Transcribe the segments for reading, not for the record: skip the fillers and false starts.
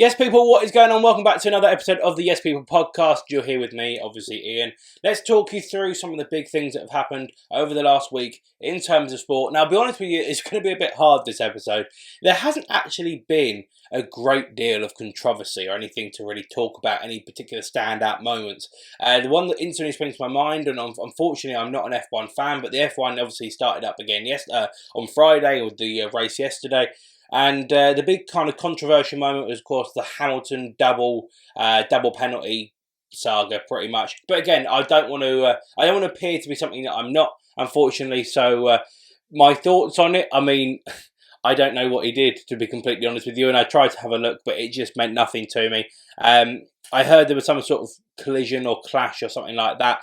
Yes, people, what is going on? Welcome back to another episode of the Yes People podcast. You're here with me, obviously, Ian. Let's talk you through some of the big things that have happened over the last week in terms of sport. Now, I'll be honest with you, it's going to be a bit hard this episode. There hasn't actually been a great deal of controversy or anything to really talk about, any particular standout moments. The one that instantly springs to my mind, and unfortunately I'm not an F1 fan, but the F1 obviously started up again on Friday, with the race yesterday. And the big kind of controversial moment was, of course, the Hamilton double penalty saga, pretty much. But again, I don't want to appear to be something that I'm not, unfortunately. So my thoughts on it, I mean, I don't know what he did, to be completely honest with you. And I tried to have a look, but it just meant nothing to me. I heard there was some sort of collision or clash or something like that.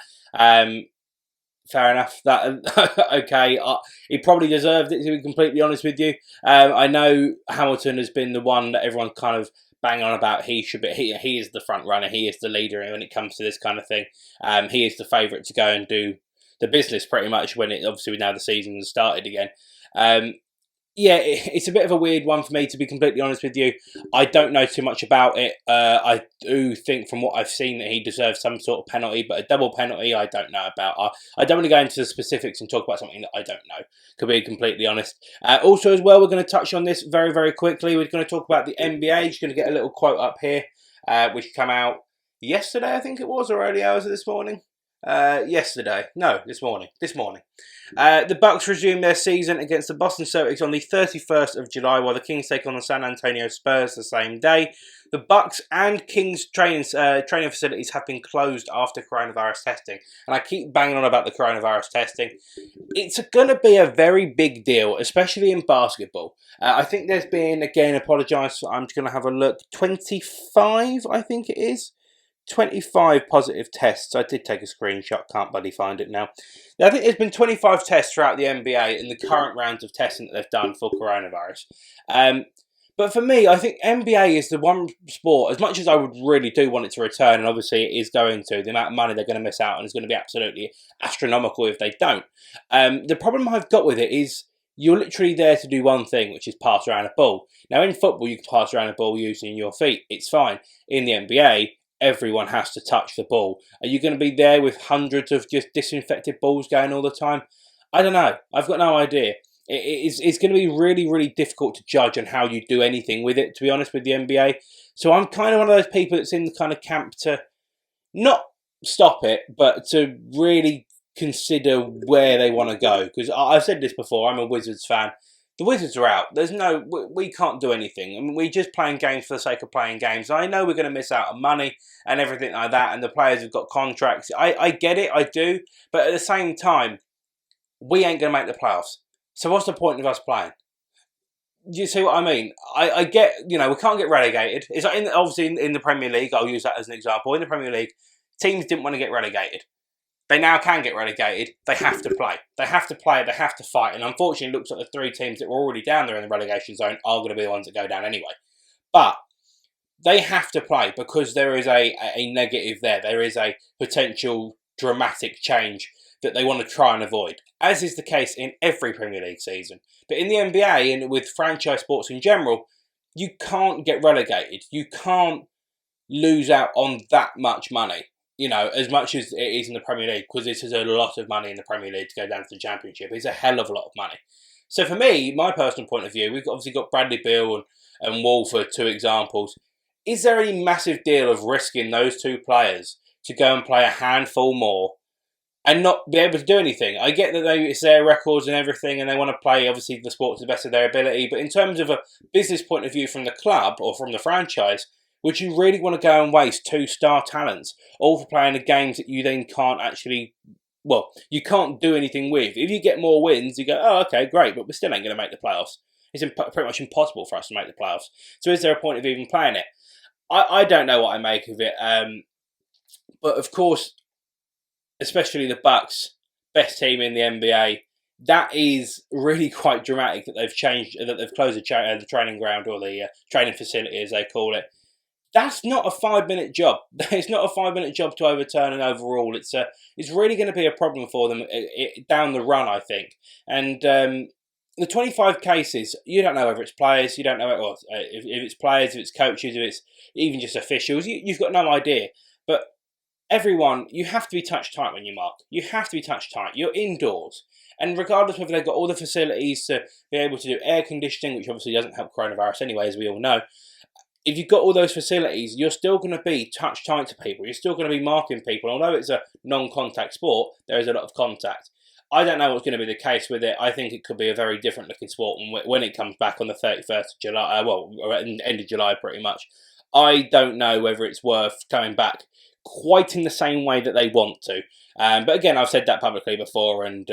Fair enough. That okay. He probably deserved it, to be completely honest with you. I know Hamilton has been the one that everyone kind of bang on about. He should be. He is the front runner. He is the leader when it comes to this kind of thing. He is the favourite to go and do the business, pretty much, when it obviously now the season has started again. Yeah, it's a bit of a weird one for me, to be completely honest with you. I don't know too much about it. I do think from what I've seen that he deserves some sort of penalty, but a double penalty I don't know about. I don't want to go into the specifics and talk about something that I don't know, to be completely honest. Also as well, we're going to touch on this very, very quickly. We're going to talk about the NBA. Just going to get a little quote up here, which came out yesterday, I think it was, or early hours of this morning. This morning. The Bucks resume their season against the Boston Celtics on the 31st of July, while the Kings take on the San Antonio Spurs the same day. The Bucks and Kings training facilities have been closed after coronavirus testing. And I keep banging on about the coronavirus testing. It's going to be a very big deal, especially in basketball. I think there's been, again, apologise, I'm just going to have a look, 25, I think it is. 25 positive tests. I did take a screenshot, can't bloody find it now. I think there's been 25 tests throughout the NBA in the current rounds of testing that they've done for coronavirus. But for me, I think NBA is the one sport, as much as I would really do want it to return, and obviously it is going to, the amount of money they're going to miss out on is going to be absolutely astronomical if they don't. The problem I've got with it is you're literally there to do one thing, which is pass around a ball. Now in football, you can pass around a ball using your feet. It's fine. In the NBA, everyone has to touch the ball. Are you going to be there with hundreds of just disinfected balls going all the time? I don't know. I've got no idea. It's going to be really, really difficult to judge on how you do anything with it, to be honest, with the NBA. So I'm kind of one of those people that's in the kind of camp to not stop it, but to really consider where they want to go. Because I've said this before, I'm a Wizards fan. The Wizards are out. We can't do anything. I mean, we're just playing games for the sake of playing games. I know we're going to miss out on money and everything like that, and the players have got contracts. I get it, I do. But at the same time, we ain't going to make the playoffs. So what's the point of us playing? Do you see what I mean? I get, we can't get relegated. It's like obviously in the Premier League, I'll use that as an example. In the Premier League, teams didn't want to get relegated. They now can get relegated. They have to play. They have to play. They have to fight. And unfortunately, it looks like the three teams that were already down there in the relegation zone are going to be the ones that go down anyway. But they have to play because there is a negative there. There is a potential dramatic change that they want to try and avoid, as is the case in every Premier League season. But in the NBA and with franchise sports in general, you can't get relegated. You can't lose out on that much money. As much as it is in the Premier League, because this is a lot of money in the Premier League to go down to the Championship. It's a hell of a lot of money. So for me, my personal point of view, we've obviously got Bradley Beal and Wall for two examples. Is there any massive deal of risking those two players to go and play a handful more and not be able to do anything? I get that it's their records and everything, and they want to play, obviously, the sport to the best of their ability. But in terms of a business point of view from the club or from the franchise, would you really want to go and waste two star talents all for playing the games that you then can't actually, you can't do anything with? If you get more wins, you go, oh, okay, great, but we still ain't going to make the playoffs. It's pretty much impossible for us to make the playoffs. So is there a point of even playing it? I don't know what I make of it. But of course, especially the Bucks, best team in the NBA, that is really quite dramatic that they've closed the training ground, or the training facility as they call it. That's not a 5-minute job. It's not a 5-minute job to overturn and overrule. It's really going to be a problem for them down the run, I think. And the 25 cases, you don't know whether it's players, you don't know or if it's players, if it's coaches, if it's even just officials, you've got no idea. But everyone, you have to be touch tight when you mark. You have to be touch tight. You're indoors. And regardless whether they've got all the facilities to be able to do air conditioning, which obviously doesn't help coronavirus anyway, as we all know, if you've got all those facilities, you're still going to be touch tight to people. You're still going to be marking people. Although it's a non-contact sport, there is a lot of contact. I don't know what's going to be the case with it. I think it could be a very different looking sport when it comes back on the 31st of July. End of July pretty much. I don't know whether it's worth coming back quite in the same way that they want to. But again, I've said that publicly before, and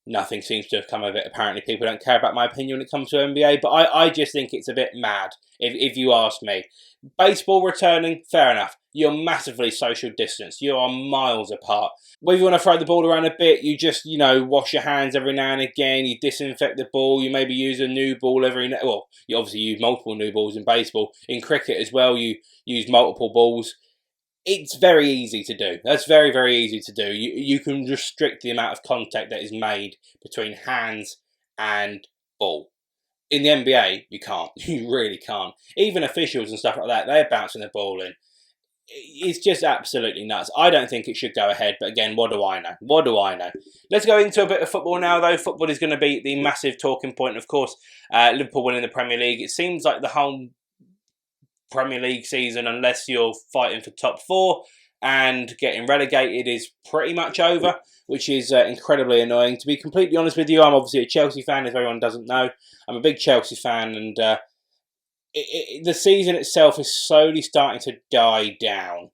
nothing seems to have come of it. Apparently people don't care about my opinion when it comes to NBA, but I just think it's a bit mad, if you ask me. Baseball returning, fair enough. You're massively social distanced. You are miles apart. Whether you want to throw the ball around a bit, you just, wash your hands every now and again. You disinfect the ball. You maybe use a new ball you obviously use multiple new balls in baseball. In cricket as well, you use multiple balls. It's very easy to do. That's very, very easy to do. You can restrict the amount of contact that is made between hands and ball. In the NBA, you can't. You really can't. Even officials and stuff like that, they're bouncing the ball in. It's just absolutely nuts. I don't think it should go ahead, but again, what do I know? What do I know? Let's go into a bit of football now, though. Football is going to be the massive talking point, of course. Liverpool winning the Premier League. It seems like the whole Premier League season, unless you're fighting for top four and getting relegated, is pretty much over, which is incredibly annoying. To be completely honest with you, I'm obviously a Chelsea fan, if everyone doesn't know. I'm a big Chelsea fan, and the season itself is slowly starting to die down.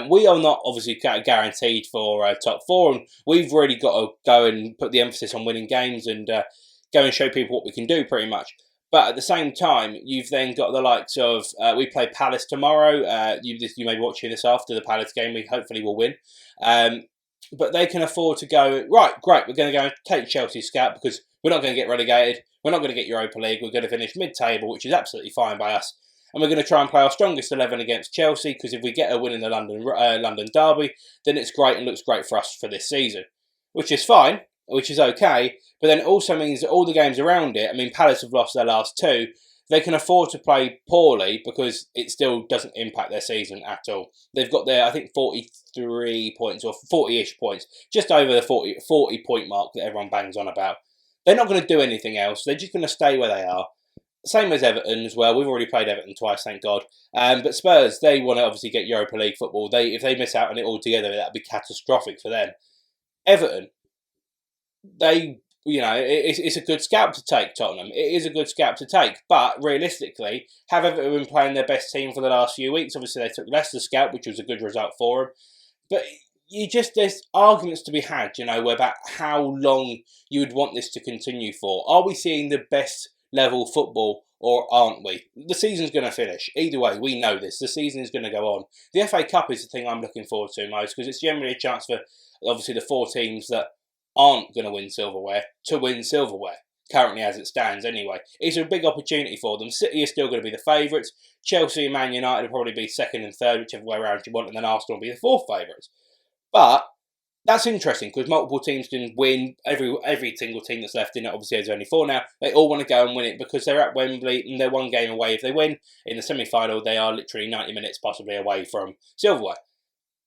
We are not obviously guaranteed for top four, and we've really got to go and put the emphasis on winning games and go and show people what we can do, pretty much. But at the same time, you've then got the likes of, we play Palace tomorrow. You may be watching this after the Palace game. We hopefully will win. But they can afford to go, right, great, we're going to go and take Chelsea's scalp because we're not going to get relegated. We're not going to get Europa League. We're going to finish mid-table, which is absolutely fine by us. And we're going to try and play our strongest 11 against Chelsea, because if we get a win in the London derby, then it's great and looks great for us for this season, which is fine, which is okay. But then it also means that all the games around it, Palace have lost their last two, they can afford to play poorly because it still doesn't impact their season at all. They've got their, I think, 43 points or 40-ish points, just over the 40 point mark that everyone bangs on about. They're not going to do anything else. They're just going to stay where they are. Same as Everton as well. We've already played Everton twice, thank God. But Spurs, they want to obviously get Europa League football. If they miss out on it altogether, that would be catastrophic for them. Everton, it's a good scalp to take, Tottenham. It is a good scalp to take. But realistically, have Everton been playing their best team for the last few weeks? Obviously, they took Leicester's scalp, which was a good result for them. But there's arguments to be had, about how long you would want this to continue for. Are we seeing the best level football or aren't we? The season's going to finish. Either way, we know this. The season is going to go on. The FA Cup is the thing I'm looking forward to most, because it's generally a chance for, obviously, the four teams that aren't going to win silverware to win silverware, currently as it stands anyway. It's a big opportunity for them. City is still going to be the favourites. Chelsea and Man United will probably be second and third, whichever way around you want, and then Arsenal will be the fourth favourites. But that's interesting because multiple teams can win. Every single team that's left in it, obviously there's only four now, they all want to go and win it because they're at Wembley and they're one game away. If they win in the semi-final, they are literally 90 minutes possibly away from silverware.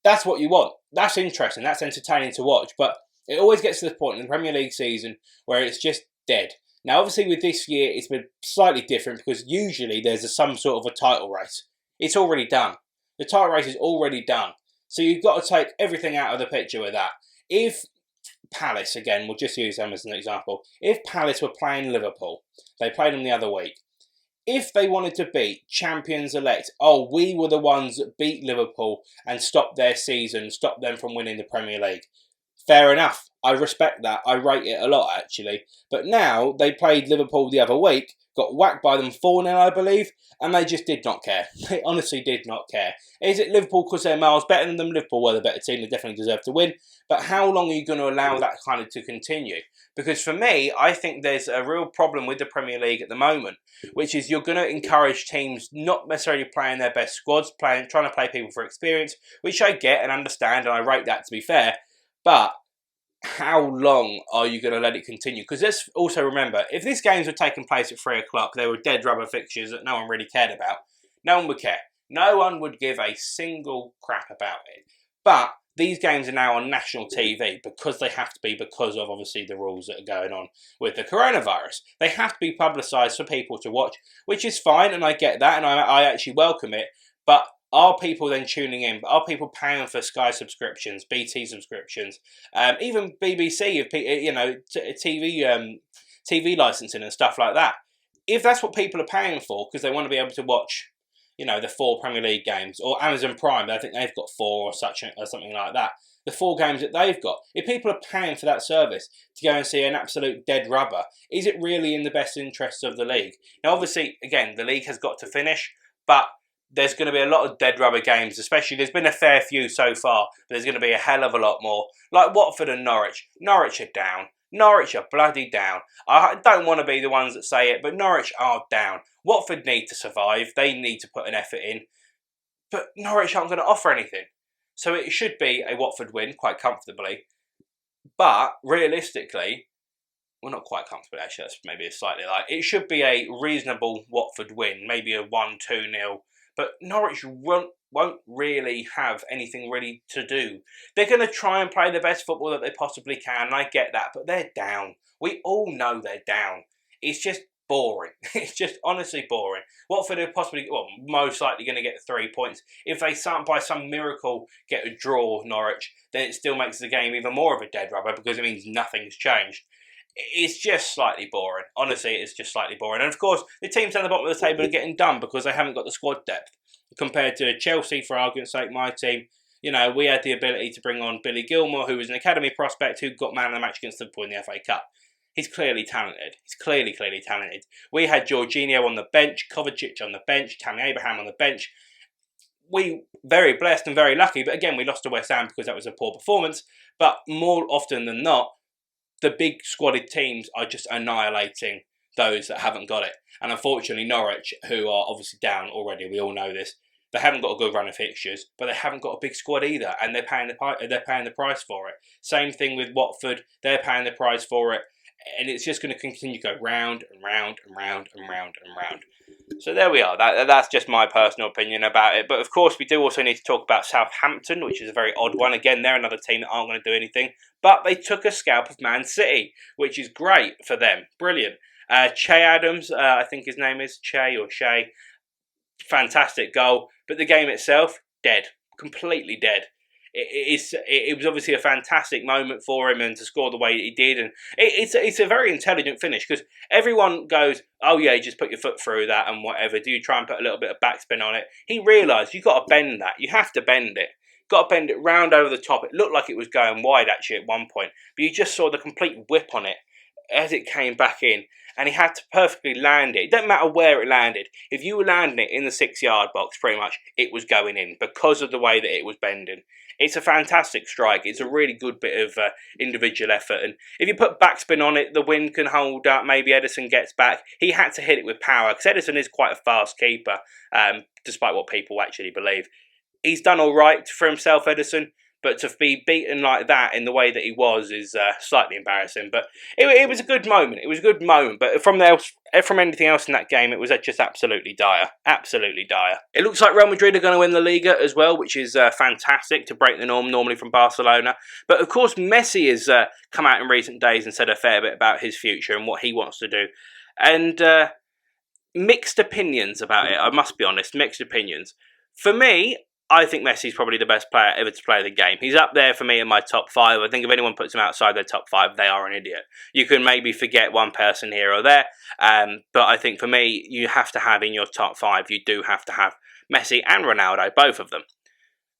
That's what you want. That's interesting. That's entertaining to watch. But it always gets to the point in the Premier League season where it's just dead. Now, obviously, with this year, it's been slightly different because usually there's some sort of a title race. It's already done. The title race is already done. So you've got to take everything out of the picture with that. If Palace, again, we'll just use them as an example. If Palace were playing Liverpool, they played them the other week. If they wanted to beat champions-elect, we were the ones that beat Liverpool and stopped their season, stopped them from winning the Premier League. Fair enough. I respect that. I rate it a lot, actually. But now, they played Liverpool the other week, got whacked by them 4-0, I believe, and they just did not care. They honestly did not care. Is it Liverpool because they're miles better than them? Liverpool were the better team. They definitely deserve to win. But how long are you going to allow that kind of to continue? Because for me, I think there's a real problem with the Premier League at the moment, which is you're going to encourage teams not necessarily playing their best squads, trying to play people for experience, which I get and understand, and I rate that to be fair. But how long are you going to let it continue? Because let's also remember, if these games were taking place at 3 o'clock, they were dead rubber fixtures that no one really cared about. No one would care. No one would give a single crap about it. But these games are now on national TV because they have to be, because of obviously the rules that are going on with the coronavirus. They have to be publicised for people to watch, which is fine, and I get that, and I actually welcome it. But are people then tuning in? Are people paying for Sky subscriptions, BT subscriptions, even BBC, TV licensing and stuff like that? If that's what people are paying for because they want to be able to watch, the 4 Premier League games, or Amazon Prime, I think they've got 4 or something like that. The 4 games that they've got. If people are paying for that service to go and see an absolute dead rubber, is it really in the best interests of the league? Now, obviously, again, the league has got to finish, but there's going to be a lot of dead rubber games, especially. There's been a fair few so far, but there's going to be a hell of a lot more. Like Watford and Norwich. Norwich are down. Norwich are bloody down. I don't want to be the ones that say it, but Norwich are down. Watford need to survive. They need to put an effort in. But Norwich aren't going to offer anything. So it should be a Watford win quite comfortably. But realistically, well, not quite comfortably actually, that's maybe a slightly light. It should be a reasonable Watford win, maybe a 1-2-0. But Norwich won't really have anything really to do. They're going to try and play the best football that they possibly can, and I get that, but they're down. We all know they're down. It's just boring. It's just honestly boring. Watford are most likely going to get 3 points. If they, by some miracle, get a draw, Norwich, then it still makes the game even more of a dead rubber because it means nothing's changed. It's just slightly boring. Honestly, it's just slightly boring. And of course, the teams down the bottom of the table are getting done because they haven't got the squad depth. Compared to Chelsea, for argument's sake, my team, we had the ability to bring on Billy Gilmour, who was an academy prospect who got man of the match against Liverpool in the FA Cup. He's clearly talented. He's clearly talented. We had Jorginho on the bench, Kovacic on the bench, Tammy Abraham on the bench. We very blessed and very lucky, but again, we lost to West Ham because that was a poor performance. But more often than not, the big squadded teams are just annihilating those that haven't got it. And unfortunately, Norwich, who are obviously down already, we all know this, they haven't got a good run of fixtures, but they haven't got a big squad either, and they're paying the price for it. Same thing with Watford, they're paying the price for it, and it's just going to continue to go round and round and round and round and round. So there we are. That's just my personal opinion about it. But of course, we do also need to talk about Southampton, which is a very odd one. Again, they're another team that aren't going to do anything. But they took a scalp of Man City, which is great for them. Brilliant. Che Adams, I think his name is Che or Shea. Fantastic goal. But the game itself, dead. Completely dead. It was obviously a fantastic moment for him, and to score the way he did, and it's a very intelligent finish because everyone goes, oh yeah, you just put your foot through that and whatever. Do you try and put a little bit of backspin on it? He realised you've got to bend that. You have to bend it. Got to bend it round over the top. It looked like it was going wide actually at one point, but you just saw the complete whip on it as it came back in, and he had to perfectly land it. It doesn't matter where it landed. If you were landing it in the 6-yard box, pretty much, it was going in because of the way that it was bending. It's a fantastic strike. It's a really good bit of individual effort. And if you put backspin on it, the wind can hold up. Maybe Ederson gets back. He had to hit it with power because Ederson is quite a fast keeper, despite what people actually believe. He's done all right for himself, Ederson. But to be beaten like that in the way that he was is slightly embarrassing. But it was a good moment. It was a good moment. But from anything else in that game, it was just absolutely dire. Absolutely dire. It looks like Real Madrid are going to win the Liga as well, which is fantastic to break the norm normally from Barcelona. But of course, Messi has come out in recent days and said a fair bit about his future and what he wants to do. And mixed opinions about it, I must be honest. Mixed opinions. For me, I think Messi's probably the best player ever to play the game. He's up there for me in my top 5. I think if anyone puts him outside their top 5, they are an idiot. You can maybe forget one person here or there, but I think for me, you have to have in your top 5, you do have to have Messi and Ronaldo, both of them.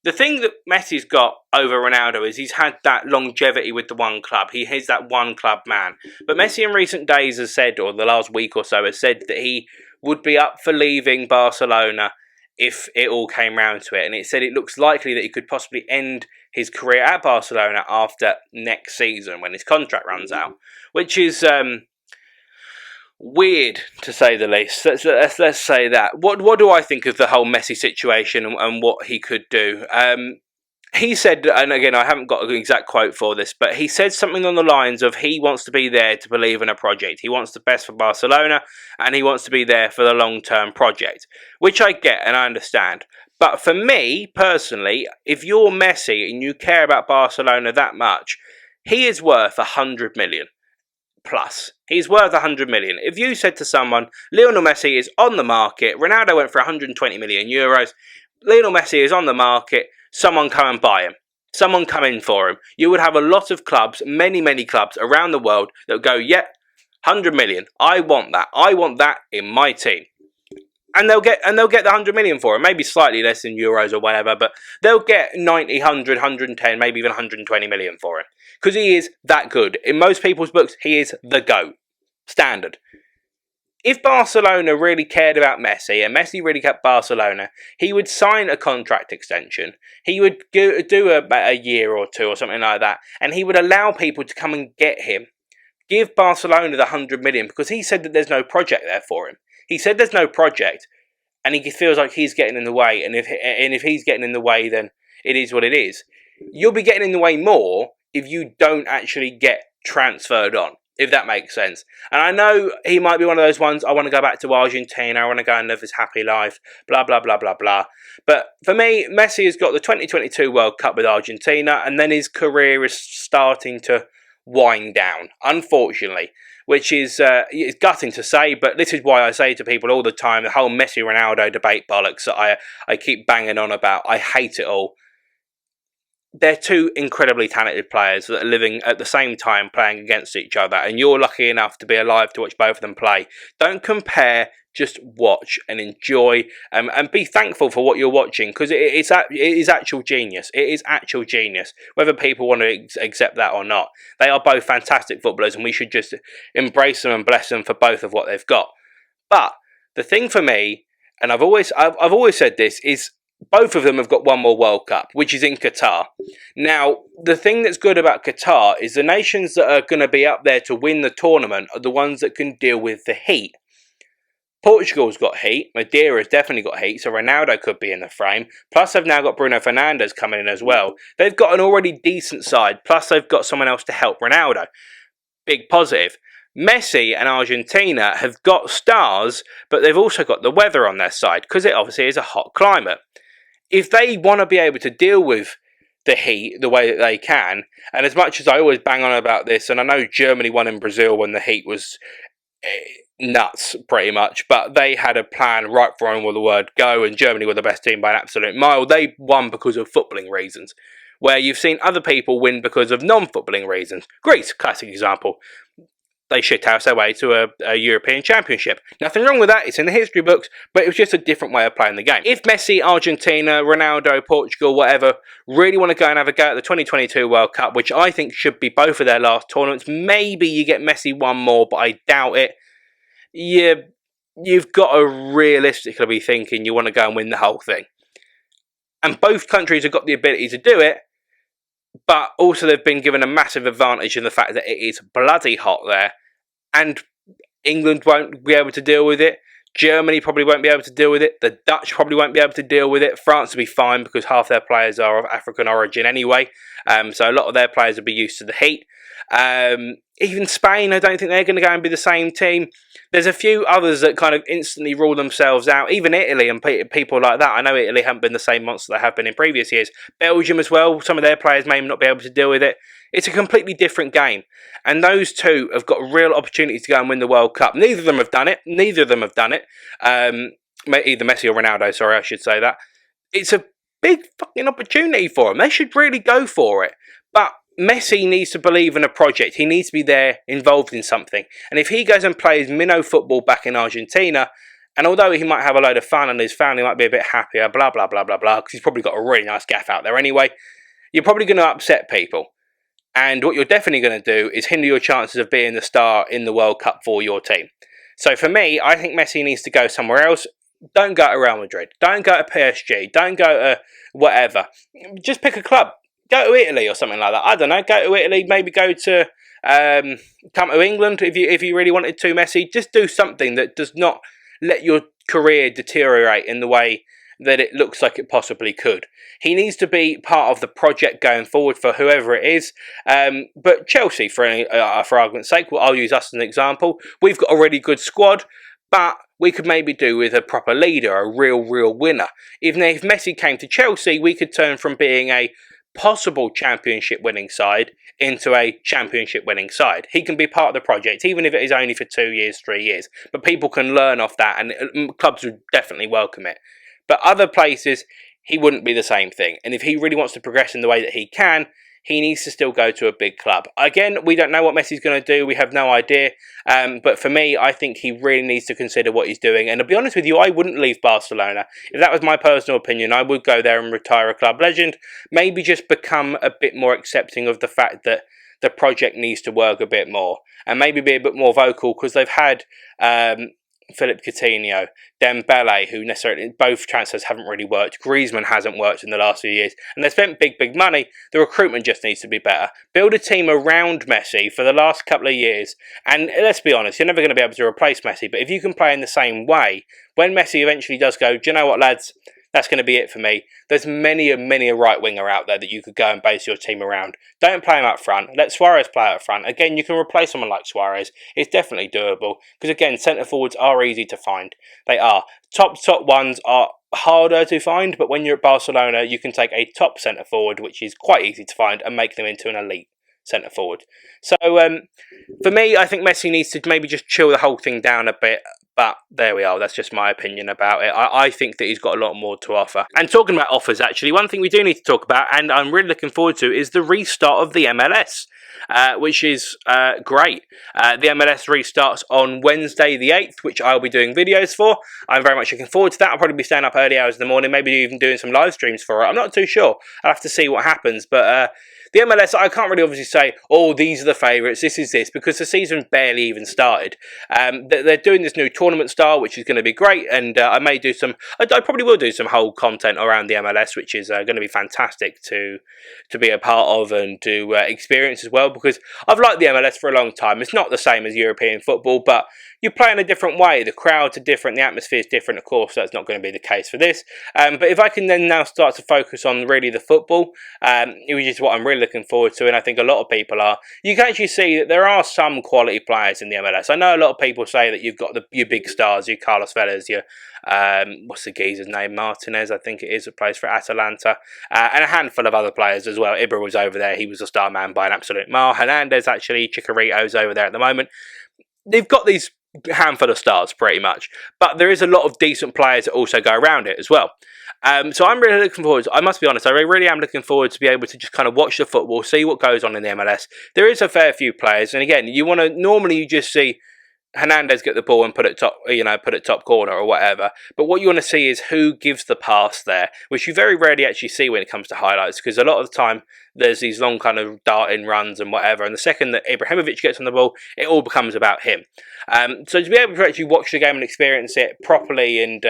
The thing that Messi's got over Ronaldo is he's had that longevity with the one club. He is that one club man. But Messi in recent days has said, or the last week or so, has said that he would be up for leaving Barcelona if it all came round to it. And it said it looks likely that he could possibly end his career at Barcelona after next season when his contract runs out, which is weird to say the least. Let's say that. What do I think of the whole Messi situation and what he could do? He said, and again, I haven't got an exact quote for this, but he said something on the lines of he wants to be there to believe in a project. He wants the best for Barcelona, and he wants to be there for the long-term project, which I get and I understand. But for me, personally, if you're Messi and you care about Barcelona that much, he is worth 100 million. Plus, he's worth 100 million. If you said to someone, Lionel Messi is on the market, Ronaldo went for 120 million euros, Lionel Messi is on the market, someone come and buy him. Someone come in for him. You would have a lot of clubs, many clubs around the world that would go, yeah, 100 million. I want that. I want that in my team. And they'll get the 100 million for him, maybe slightly less in euros or whatever, but they'll get 90, 100, 110, maybe even 120 million for him. Because he is that good. In most people's books, he is the GOAT. Standard. If Barcelona really cared about Messi, and Messi really kept Barcelona, he would sign a contract extension. He would do a year or two or something like that, and he would allow people to come and get him. Give Barcelona the 100 million, because he said that there's no project there for him. He said there's no project, and he feels like he's getting in the way, and if he's getting in the way, then it is what it is. You'll be getting in the way more if you don't actually get transferred on, if that makes sense. And I know he might be one of those ones, I want to go back to Argentina, I want to go and live this happy life, blah, blah, blah, blah, blah. But for me, Messi has got the 2022 World Cup with Argentina, and then his career is starting to wind down, unfortunately, which is it's gutting to say, but this is why I say to people all the time, the whole Messi-Ronaldo debate bollocks that I keep banging on about, I hate it all. They're two incredibly talented players that are living at the same time playing against each other, and you're lucky enough to be alive to watch both of them play. Don't compare, just watch and enjoy, and be thankful for what you're watching, because it is actual genius. It is actual genius, whether people want to accept that or not. They are both fantastic footballers, and we should just embrace them and bless them for both of what they've got. But the thing for me, and I've always said this, is both of them have got one more World Cup, which is in Qatar. Now, the thing that's good about Qatar is the nations that are going to be up there to win the tournament are the ones that can deal with the heat. Portugal's got heat, Madeira's definitely got heat, so Ronaldo could be in the frame. Plus they've now got Bruno Fernandes coming in as well. They've got an already decent side, plus they've got someone else to help Ronaldo. Big positive. Messi and Argentina have got stars, but they've also got the weather on their side, because it obviously is a hot climate. If they want to be able to deal with the heat the way that they can, and as much as I always bang on about this, and I know Germany won in Brazil when the heat was nuts, pretty much, but they had a plan right from the word go, and Germany were the best team by an absolute mile. They won because of footballing reasons, where you've seen other people win because of non-footballing reasons. Greece, classic example. They shithoused their way to a European Championship. Nothing wrong with that, it's in the history books, but it was just a different way of playing the game. If Messi, Argentina, Ronaldo, Portugal, whatever, really want to go and have a go at the 2022 World Cup, which I think should be both of their last tournaments, maybe you get Messi one more, but I doubt it. You've got to realistically be thinking you want to go and win the whole thing. And both countries have got the ability to do it, but also they've been given a massive advantage in the fact that it is bloody hot there, and England won't be able to deal with it. Germany probably won't be able to deal with it. The Dutch probably won't be able to deal with it. France will be fine because half their players are of African origin anyway, so a lot of their players will be used to the heat. Even Spain, I don't think they're going to go and be the same team. There's a few others that kind of instantly rule themselves out. Even Italy and people like that. I know Italy haven't been the same monster they have been in previous years. Belgium as well. Some of their players may not be able to deal with it. It's a completely different game. And those two have got real opportunities to go and win the World Cup. Neither of them have done it. Either Messi or Ronaldo, sorry, I should say that. It's a big fucking opportunity for them. They should really go for it. But Messi needs to believe in a project. He needs to be there, involved in something. And if he goes and plays minnow football back in Argentina, and although he might have a load of fun and his family might be a bit happier, blah, blah, blah, blah, blah, because he's probably got a really nice gaff out there anyway, you're probably going to upset people. And what you're definitely going to do is hinder your chances of being the star in the World Cup for your team. So for me, I think Messi needs to go somewhere else. Don't go to Real Madrid. Don't go to PSG. Don't go to whatever. Just pick a club. Go to Italy or something like that. I don't know. Go to Italy. Maybe go to come to England if you really wanted to. Messi, just do something that does not let your career deteriorate in the way that it looks like it possibly could. He needs to be part of the project going forward for whoever it is. But Chelsea, for argument's sake, well, I'll use us as an example. We've got a really good squad, but we could maybe do with a proper leader, a real winner. Even if Messi came to Chelsea, we could turn from being a possible championship winning side into a championship winning side. He can be part of the project, even if it is only for 2 years, 3 years. But people can learn off that, and clubs would definitely welcome it. But other places, he wouldn't be the same thing. And if he really wants to progress in the way that he can, he needs to still go to a big club. Again, we don't know what Messi's going to do. We have no idea. But for me, I think he really needs to consider what he's doing. And to be honest with you, I wouldn't leave Barcelona. If that was my personal opinion, I would go there and retire a club legend. Maybe just become a bit more accepting of the fact that the project needs to work a bit more. And maybe be a bit more vocal, because they've had Philippe Coutinho, Dembele, who necessarily, both transfers haven't really worked. Griezmann hasn't worked in the last few years, and they spent big money. The recruitment just needs to be better. Build a team around Messi for the last couple of years, and let's be honest, you're never going to be able to replace Messi, but if you can play in the same way, when Messi eventually does go, do you know what, lads, that's going to be it for me. There's many a right winger out there that you could go and base your team around. Don't play him up front. Let Suarez play up front. Again, you can replace someone like Suarez. It's definitely doable. Because again, centre forwards are easy to find. They are. Top ones are harder to find, but when you're at Barcelona, you can take a top centre forward, which is quite easy to find, and make them into an elite centre forward. So for me, I think Messi needs to maybe just chill the whole thing down a bit. But there we are, that's just my opinion about it. I think that he's got a lot more to offer. And talking about offers, actually, one thing we do need to talk about, and I'm really looking forward to, is the restart of the MLS, which is great. The MLS restarts on Wednesday the 8th, which I'll be doing videos for. I'm very much looking forward to that. I'll probably be staying up early hours in the morning, maybe even doing some live streams for it. I'm not too sure. I'll have to see what happens, but the MLS, I can't really obviously say, oh, these are the favourites, this is this, because the season barely even started. They're doing this new tournament style, which is going to be great, and I probably will do some whole content around the MLS, which is going to be fantastic to be a part of and to experience as well, because I've liked the MLS for a long time. It's not the same as European football, but you play in a different way. The crowds are different, the atmosphere is different. Of course, that's not going to be the case for this. But if I can then now start to focus on really the football, which is what I'm really looking forward to, and I think a lot of people are, you can actually see that there are some quality players in the MLS. I know a lot of people say that you've got your big stars, your Carlos Velas, your what's the geezer's name? Martinez, I think it is, that plays for Atalanta, and a handful of other players as well. Ibra was over there, he was a star man by an absolute mile. Hernandez, actually, Chicharito's over there at the moment. They've got these handful of stars pretty much, but there is a lot of decent players that also go around it as well. So I'm really looking forward to, I must be honest, I really am looking forward to be able to just kind of watch the football, see what goes on in the MLS. There is a fair few players, and again, normally you just see Hernandez get the ball and put it top corner or whatever. But what you want to see is who gives the pass there, which you very rarely actually see when it comes to highlights, because a lot of the time there's these long kind of darting runs and whatever, and the second that Ibrahimovic gets on the ball, it all becomes about him. So to be able to actually watch the game and experience it properly and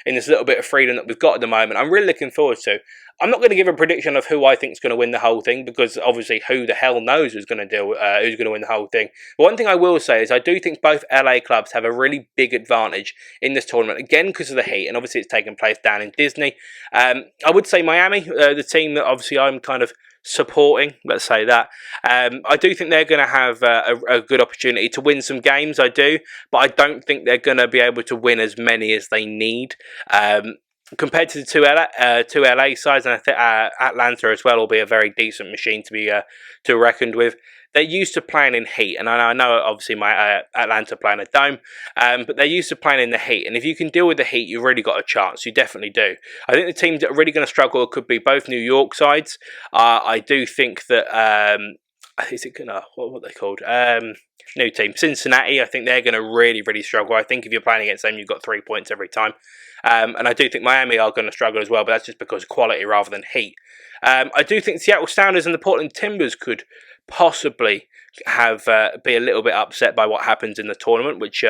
in this little bit of freedom that we've got at the moment, I'm really looking forward to. I'm not going to give a prediction of who I think is going to win the whole thing, because obviously who the hell knows who's going to win the whole thing. But one thing I will say is I do think both LA clubs have a really big advantage in this tournament, again because of the heat, and obviously it's taking place down in Disney. I would say Miami, the team that obviously I'm kind of supporting, let's say that. I do think they're going to have a good opportunity to win some games, I do, but I don't think they're going to be able to win as many as they need. Compared to the two LA sides, and I think Atlanta as well will be a very decent machine to be reckoned with. They're used to playing in heat, and I know obviously my Atlanta play in a dome, but they're used to playing in the heat, and if you can deal with the heat, you've really got a chance. You definitely do. I think the teams that are really going to struggle could be both New York sides. I do think that is it gonna what are they called? New team Cincinnati. I think they're going to really struggle. I think if you're playing against them, you've got 3 points every time. And I do think Miami are going to struggle as well, but that's just because of quality rather than heat. I do think Seattle Sounders and the Portland Timbers could possibly have be a little bit upset by what happens in the tournament, which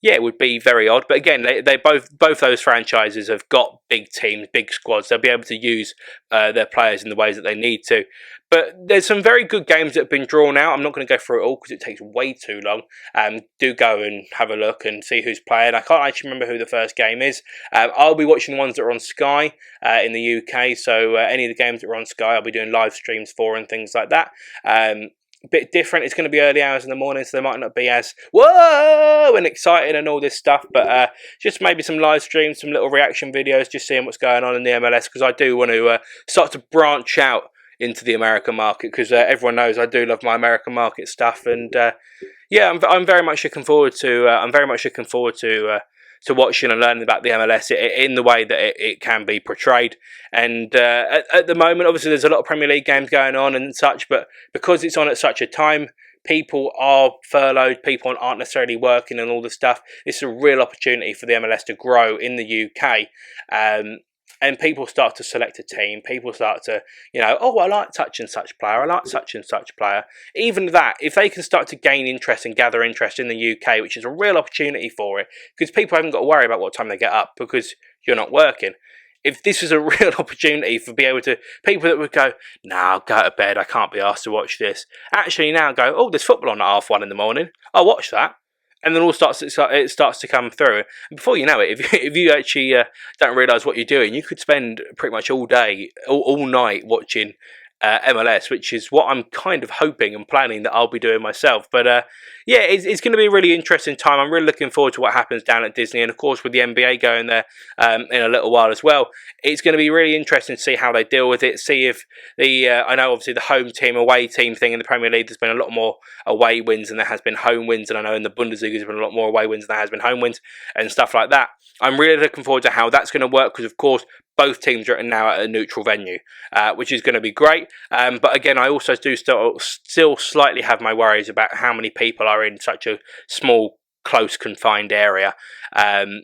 yeah, it would be very odd. But again, they both those franchises have got big teams, big squads. They'll be able to use their players in the ways that they need to. But there's some very good games that have been drawn out. I'm not going to go through it all because it takes way too long. Do go and have a look and see who's playing. I can't actually remember who the first game is. I'll be watching the ones that are on Sky in the UK. So any of the games that are on Sky, I'll be doing live streams for and things like that. Bit different. It's going to be early hours in the morning, so they might not be as whoa and excited and all this stuff. But just maybe some live streams, some little reaction videos, just seeing what's going on in the MLS, because I do want to start to branch out into the American market, because everyone knows I do love my American market stuff. And yeah, I'm very much looking forward to. To watching and learning about the MLS in the way that it can be portrayed. And at the moment, obviously, there's a lot of Premier League games going on and such, but because it's on at such a time, people are furloughed, people aren't necessarily working and all this stuff. It's a real opportunity for the MLS to grow in the UK. And people start to select a team. People start to, oh, I like such and such player. I like such and such player. Even that, if they can start to gain interest and gather interest in the UK, which is a real opportunity for it, because people haven't got to worry about what time they get up because you're not working. If this is a real opportunity for people that would go, nah, I'll go to bed, I can't be asked to watch this. Actually now go, oh, there's football on at 1:30 in the morning. I'll watch that. And then it starts to come through. And before you know it, if you actually don't realise what you're doing, you could spend pretty much all day, all night watching MLS, which is what I'm kind of hoping and planning that I'll be doing myself. But yeah, it's going to be a really interesting time. I'm really looking forward to what happens down at Disney, and of course with the NBA going there in a little while as well. It's going to be really interesting to see how they deal with it. See if I know obviously the home team away team thing in the Premier League, there's been a lot more away wins than there has been home wins, and I know in the Bundesliga there's been a lot more away wins than there has been home wins and stuff like that. I'm really looking forward to how that's going to work, because of course both teams are now at a neutral venue, which is going to be great. But again, I also do still slightly have my worries about how many people are in such a small, close, confined area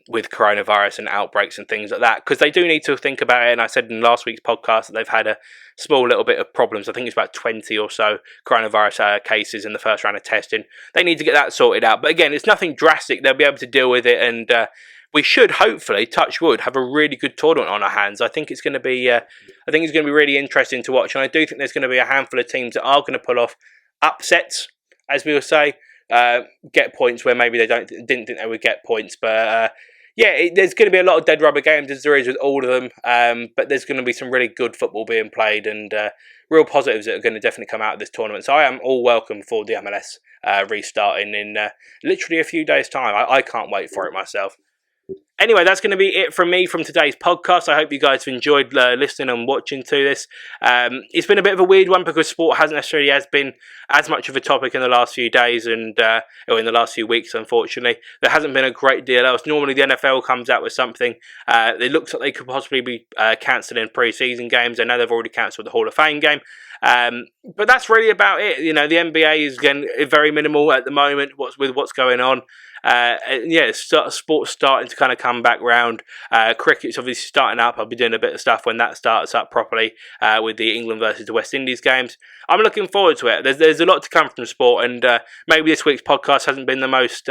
with coronavirus and outbreaks and things like that, because they do need to think about it. And I said in last week's podcast that they've had a small little bit of problems. I think it's about 20 or so coronavirus cases in the first round of testing. They need to get that sorted out. But again, it's nothing drastic. They'll be able to deal with it, and we should hopefully, touch wood, have a really good tournament on our hands. I think it's going to be really interesting to watch, and I do think there's going to be a handful of teams that are going to pull off upsets, as we will say, get points where maybe they didn't think they would get points. But yeah, there's going to be a lot of dead rubber games, as there is with all of them. But there's going to be some really good football being played, and real positives that are going to definitely come out of this tournament. So I am all welcome for the MLS restarting in literally a few days' time. I can't wait for it myself. Anyway, that's going to be it from me from today's podcast. I hope you guys have enjoyed listening and watching to this. It's been a bit of a weird one because sport hasn't necessarily been as much of a topic in the last few days or in the last few weeks, unfortunately. There hasn't been a great deal else. Normally the NFL comes out with something. It looks like they could possibly be cancelling pre-season games. I know they've already cancelled the Hall of Fame game. But that's really about it. The NBA is again very minimal at the moment with what's going on. Yeah, sports starting to kind of come back round. Cricket's obviously starting up. I'll be doing a bit of stuff when that starts up properly with the England versus the West Indies games. I'm looking forward to it. There's a lot to come from sport, and maybe this week's podcast hasn't been the most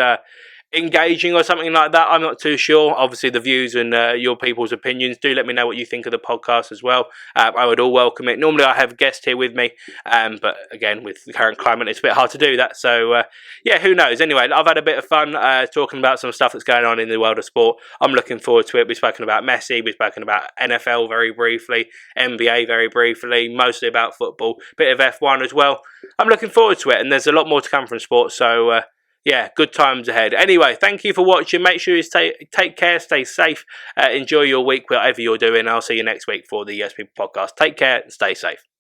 engaging or something like that. I'm not too sure. Obviously the views and your people's opinions, do let me know what you think of the podcast as well. I would all welcome it. Normally I have a guest here with me, but again with the current climate it's a bit hard to do that, so yeah, who knows. Anyway, I've had a bit of fun talking about some stuff that's going on in the world of sport. I'm looking forward to it. We've spoken about Messi, we've spoken about NFL very briefly, NBA very briefly, mostly about football, bit of F1 as well. I'm looking forward to it, and there's a lot more to come from sports, so yeah, good times ahead. Anyway, thank you for watching. Make sure you take care, stay safe, enjoy your week, whatever you're doing. I'll see you next week for the Yes People podcast. Take care and stay safe.